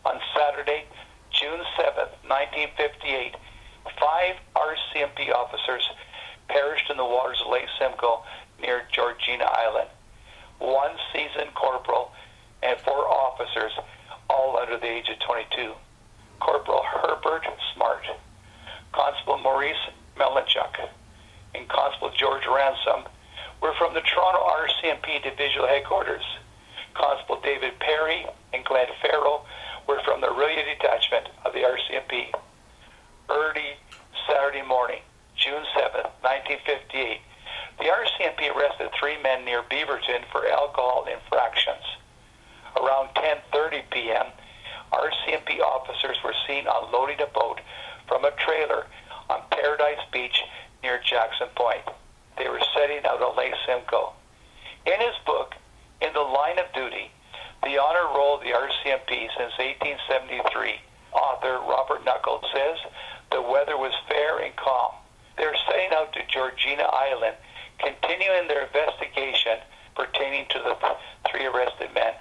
On Saturday, June 7, 1958, 5 RCMP officers perished in the waters of Lake Simcoe near Georgina Island. 1 seasoned corporal and 4 officers, all under the age of 22. Corporal Herbert Smart, Constable Maurice Melanchuk, and Constable George Ransom were from the Toronto RCMP Divisional Headquarters. Constable David Perry and Glenn Farrell were from the Aurelia Detachment of the RCMP. Early Saturday morning, June 7, 1958, the RCMP arrested 3 men near Beaverton for alcohol infractions. Around 10:30 p.m., RCMP officers were seen unloading a boat from a trailer on Paradise Beach near Jackson Point. They were setting out on Lake Simcoe. In his book, In the Line of Duty, the honor roll of the RCMP since 1873, author Robert Knuckles says the weather was fair and calm. They were setting out to Georgina Island, continuing their investigation pertaining to the 3 arrested men.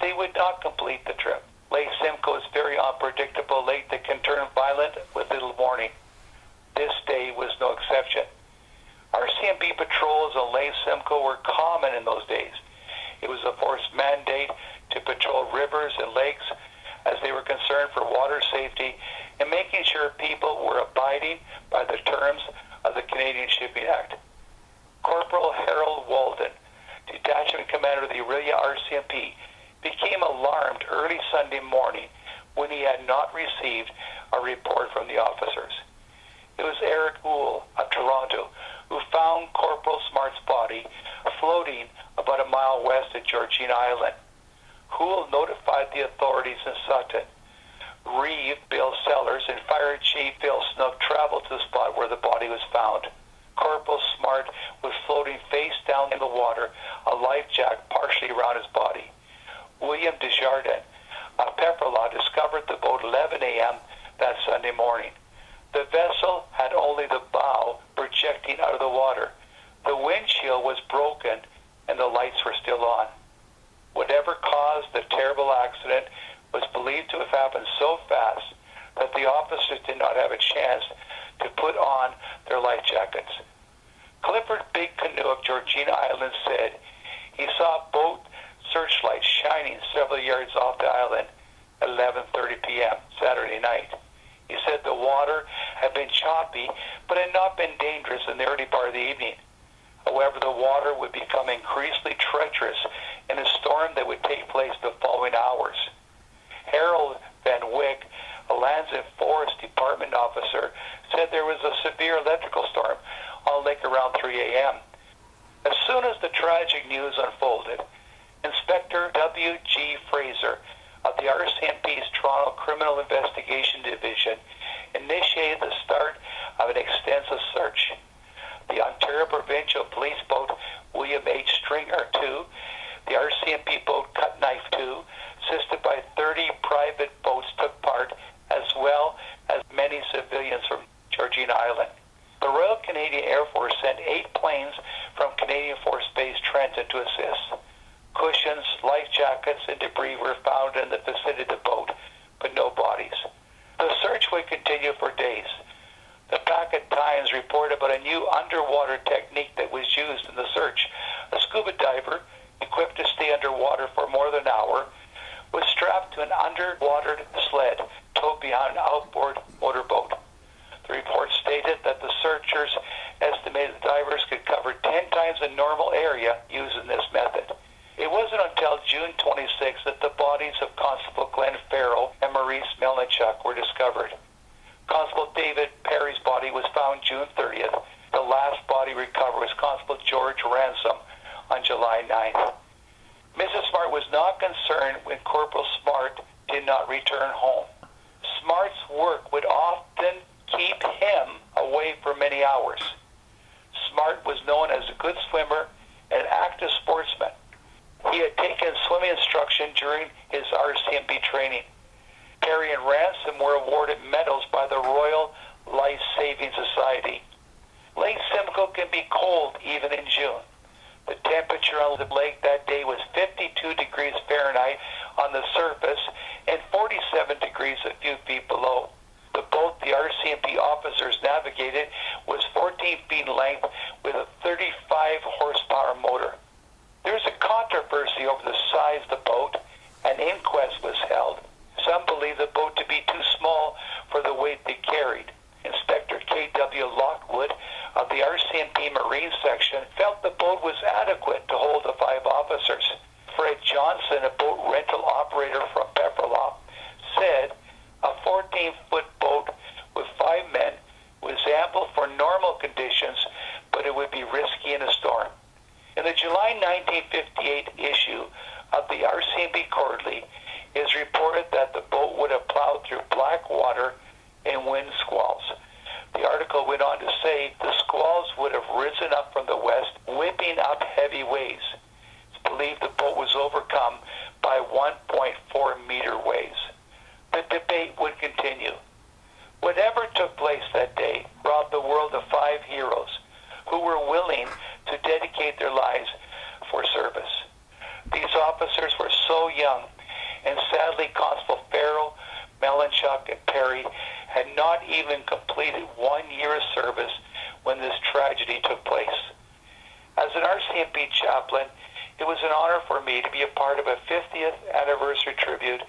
They would not complete the trip. Lake Simcoe is a very unpredictable lake that can turn violent with little warning. This day was no exception. RCMP patrols on Lake Simcoe were common in those days. It was a forced mandate to patrol rivers and lakes as they were concerned for water safety and making sure people were abiding by the terms of the Canadian Shipping Act. Corporal Harold Walden, detachment commander of the Aurelia RCMP, became alarmed early Sunday morning when he had not received a report from the officers. It was Eric Wool of Toronto who found Corporal Smart's body floating about a mile west of Georgina Island. Hoole notified the authorities in Sutton. Reeve, Bill Sellers, and Fire Chief Phil Snook traveled to the spot where the body was found. Corporal Smart was floating face down in the water, a life jacket partially around his body. William Desjardins of Pepperlaw discovered the boat 11 a.m. that Sunday morning. The vessel had only the bow projecting out of the water. The windshield was broken and the lights were still on. Whatever caused the terrible accident was believed to have happened so fast that the officers did not have a chance to put on their life jackets. Clifford Big Canoe of Georgina Island said he saw a boat searchlight shining several yards off the island at 11:30 p.m. Saturday night. He said the water had been choppy but had not been dangerous in the early part of the evening. However, the water would become increasingly treacherous in a storm that would take place the following hours. Harold Van Wyck, a Lands and Forest Department officer, said there was a severe electrical storm on lake around 3 a.m. As soon as the tragic news unfolded, Inspector W.G. Fraser of the RCMP's Toronto Criminal Investigation Division initiated the start of an extensive search. The Ontario Provincial Police boat William H. Stringer II, the RCMP boat Cut Knife II, assisted by 30 private boats, took part, as well as many civilians from Georgina Island. The Royal Canadian Air Force sent 8 planes from Canadian Force Base Trenton to assist. Cushions, life jackets, and debris were found in the vicinity of the boat, but no bodies. The search would continue for days. The Packet Times reported about a new underwater technique that was used in the search. A scuba diver, equipped to stay underwater for more than an hour, was strapped to an underwater sled towed behind an outboard motorboat. The report stated that the searchers estimated the divers could cover 10 times the normal area using this method. It wasn't until June 26 that the bodies of Constable Glenn Farrell and Maurice Melanchuk were discovered. Constable David Perry's body was found June 30th. The last body recovered was Constable George Ransom on July 9th. Mrs. Smart was not concerned when Corporal Smart did not return home. Smart's work would often keep him away for many hours. Smart was known as a good swimmer and an active sportsman. He had taken swimming instruction during his RCMP training. Perry and Ransom were awarded medals by the Royal Life Saving Society. Lake Simcoe can be cold even in June. The temperature on the lake that day was 52 degrees Fahrenheit on the surface and 40 47 degrees a few feet below. The boat the RCMP officers navigated was 14 feet in length with a 35 horsepower motor. There was a controversy over the size of the boat. An inquest was held. Some believe the boat to be too small for the weight they carried. Inspector K.W. Lockwood of the RCMP Marine Section felt the boat was adequate to hold the 5 officers. Fred Johnson, a boat rental operator from Pepperlaw, said a 14-foot boat with 5 men was ample for normal conditions, but it would be risky in a storm. In the July 1958 issue of the RCMP Quarterly, it is reported that the boat would have plowed through black water and wind squalls. The article went on to say the squalls would have risen up from the west, whipping up heavy waves. It's believed the boat was overcome by 1.4 meter waves. The debate would continue. Whatever took place that day robbed the world of 5 heroes who were willing to dedicate their lives for service. These officers were so young, and sadly Constable Farrell, Melanchuk, and Perry had not even completed 1 year of service when this tragedy took place. As an RCMP chaplain, it was an honor for me to be a part of a 50th anniversary tribute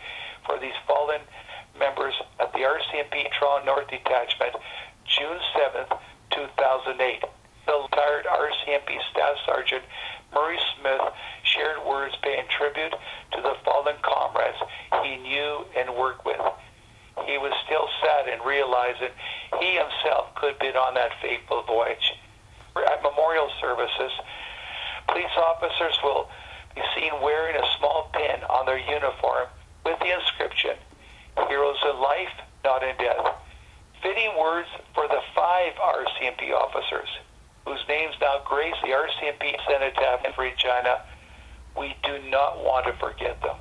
for these fallen members of the RCMP Toronto North Detachment, June 7th, 2008. The retired RCMP Staff Sergeant Murray Smith shared words paying tribute to the fallen comrades he knew and worked with. He was still sad in realizing he himself could have been on that fateful voyage. At memorial services, police officers will be seen wearing a small pin on their uniform with the inscription, "Heroes in life, not in death." Fitting words for the 5 RCMP officers, whose names now grace the RCMP cenotaph in Regina. We do not want to forget them.